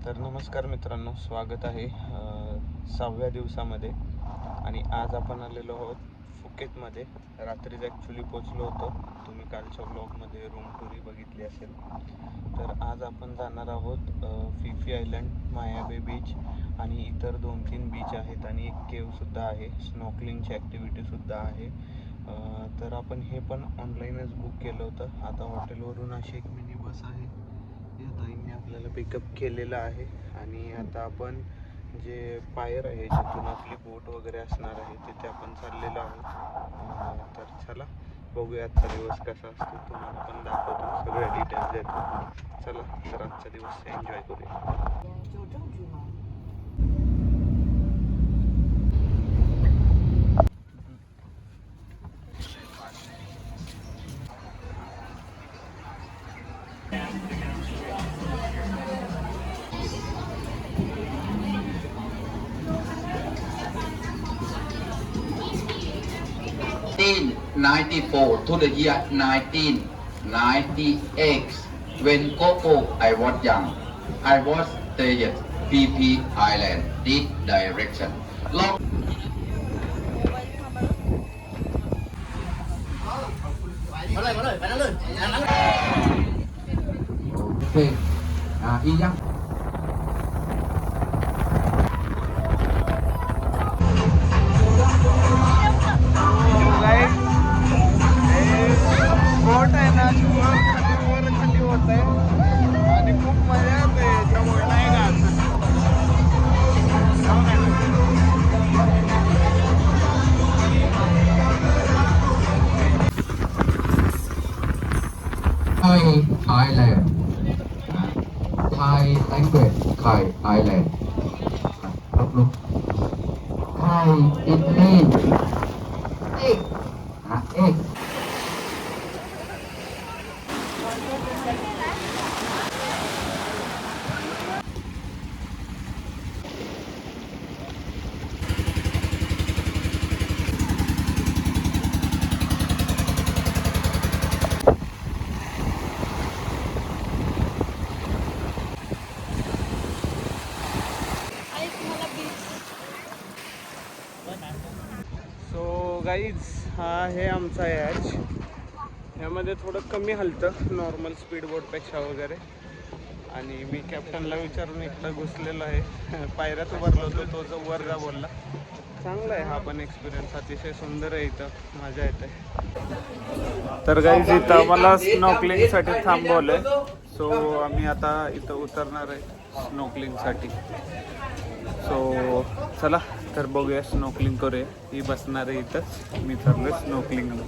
तर नमस्कार मित्रांनो, स्वागत आहे 6व्या दिवसामध्ये. आणि आज आपण आलेलो आहोत फुकेतमध्ये. रात्रीच ॲक्च्युली पोचलो होतो. तुम्ही कालच्या ब्लॉगमध्ये रूम टूरही बघितली असेल. तर आज आपण जाणार आहोत फिफी आयलंड, माया बे बीच आणि इतर 2-3 बीच आहेत आणि एक केवसुद्धा आहे. स्नॉकलिंगची ॲक्टिव्हिटीसुद्धा आहे. तर आपण हे पण ऑनलाईनच बुक केलं होतं. आता हॉटेलवरून अशी एक मिनी बस आहे, या ताईंनी आपल्याला पिकअप केलेलं आहे. आणि आता आपण जे पायर आहे, जिथून आपली बोट वगैरे असणार आहे, तिथे आपण चाललेलो आहोत. तर चला बघूया आजचा दिवस कसा असतो. तुम्हाला पण दाखवतो, सगळे डिटेल्स देतो. चला तर आजचा दिवस एन्जॉय करूया. In 1994 to the year 1998, when Coco I was young, I was stayed PP Island, this direction. Long Okay. Iyak. बोट आहे ना, वर खाली होत आहे आणि खूप मजा येते त्यामुळे, नाही का? Thai Island. Thai language, Thai Island. Look. Thai, it means egg. Egg. So guys, हा आहे आमचा याच. यामध्ये थोडं कमी हलतं नॉर्मल स्पीड बोटपेक्षा वगैरे. आणि मी कॅप्टनला विचारून इकडं घुसलेलो आहे. पायऱ्यात उभारलो होतो, तो जो वर जा बोलला. चांगला आहे हा पण एक्सपिरियन्स, अतिशय सुंदर आहे. इथं मजा येते. तर गाईज, इथं आम्हाला स्नॉकलिंगसाठी थांबवलं. सो आम्ही आता इथं उतरणार आहे स्नॉकलिंगसाठी. सो चला तर बघूया, स्नॉकलिंग करूया. ही बसणार आहे इथंच, मी चाललोय स्नॉकलिंगला.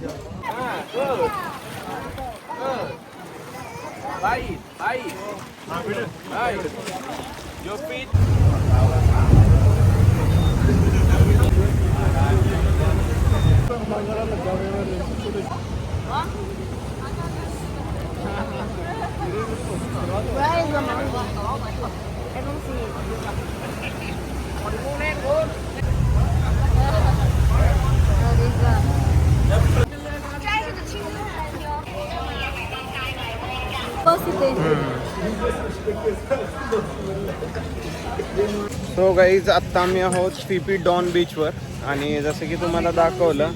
सो गाईज, आत्ता आम्ही आहोत फिफी डॉन बीचवर. आणि जसं की तुम्हाला दाखवलं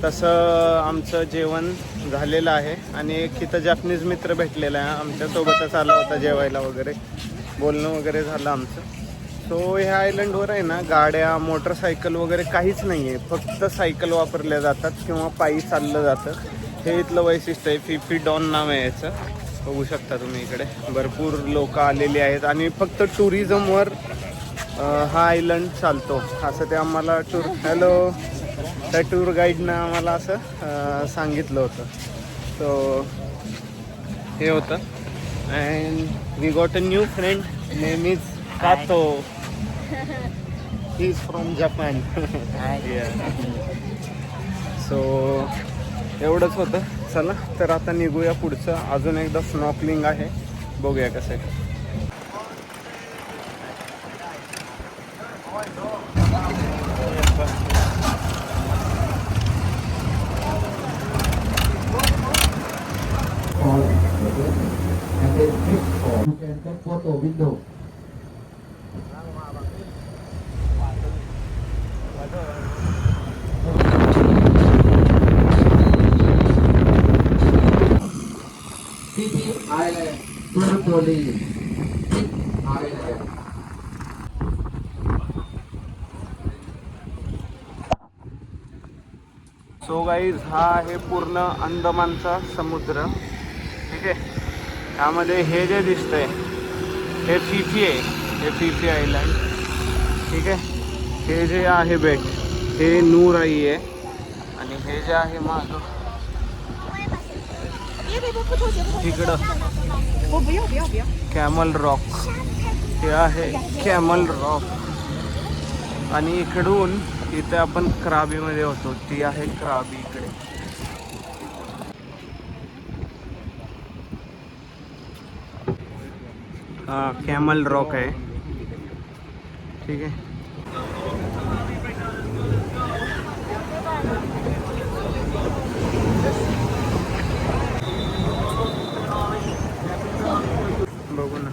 तसं आमचं जेवण झालेलं आहे. आणि एक इथं जॅपनीज मित्र भेटलेला आहे, आमच्यासोबतच आला होता जेवायला वगैरे. बोलणं वगैरे झालं आमचं. सो ह्या आयलंडवर आहे ना, गाड्या, मोटरसायकल वगैरे काहीच नाही आहे. फक्त सायकल वापरल्या जातात किंवा पायी चाललं जातं. हे इथलं वैशिष्ट्य आहे. फिफी डॉन नाव आहे याचं. बघू शकता तुम्ही, इकडे भरपूर लोक आलेली आहेत. आणि फक्त टुरिझमवर हा आयलंड चालतो असं ते आम्हाला त्या टूर गाईडनं आम्हाला असं सांगितलं होतं. सो हे होतं. And we got a new friend, name is Kato. He is from Japan. So एवढंच होतं. चला तर आता निघूया पुढचं. अजून एकदा स्नॉकलिंग आहे, बघूया कसं आहे. And then click on. You can take photo window. Actually, big island. So guys हा आहे पूर्ण अंदमानचा समुद्र. ठीक आहे. त्यामध्ये हे जे दिसतंय हे फिफी आहे. हे फिफी आयलँड. ठीक आहे. हे जे आहे बेट हे नूराई आहे. आणि हे जे आहे मागं तिकडं कॅमल रॉक. हे आहे कॅमल रॉक. आणि इकडून इथे आपण क्राबीमध्ये होतो. ती आहे क्राबी इकडे. हा कॅमल रॉक आहे. ठीक आहे. बघू ना.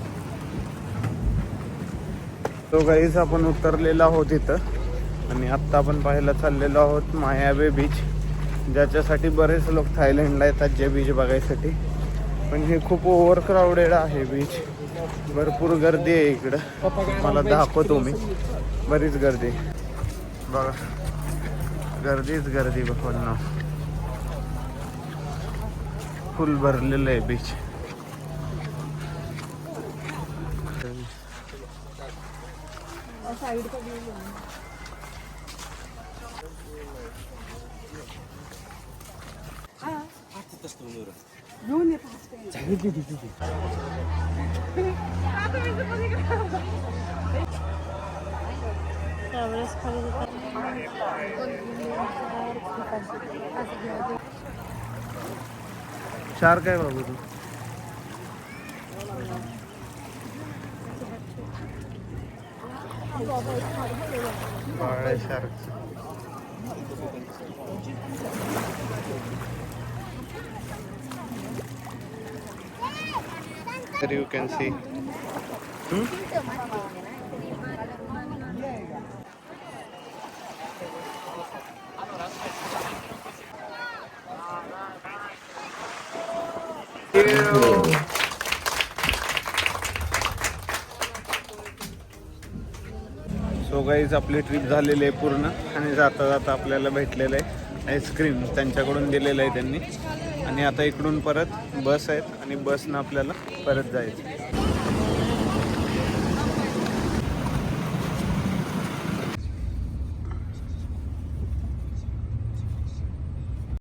तो गाईज आपण उतरलेलो आहोत इथं. आणि आत्ता आपण पाहायला चाललेलो आहोत मायाबे बीच, ज्याच्यासाठी बरेच लोक थायलंडला येतात जे बीच बघायसाठी. पण हे खूप ओव्हर क्राऊडेड आहे बीच. भरपूर गर्दी आहे इकडं. मला दाखवतो मी. बरीच गर्दी बघा. गर्दीच गर्दी बघा. फुल भरलेलं आहे बीच. शार्क आहे बाबू तू. बाळ शार्क. तर you can see. So guys आपली ट्रिप झालेली आहे पूर्ण. आणि जाता जाता आपल्याला भेटलेलं आहे आईस्क्रीम. त्यांच्याकडून दिलेलं आहे त्यांनी. आणि आता इकडून परत बस आहेत आणि बसनं आपल्याला परत जायचं.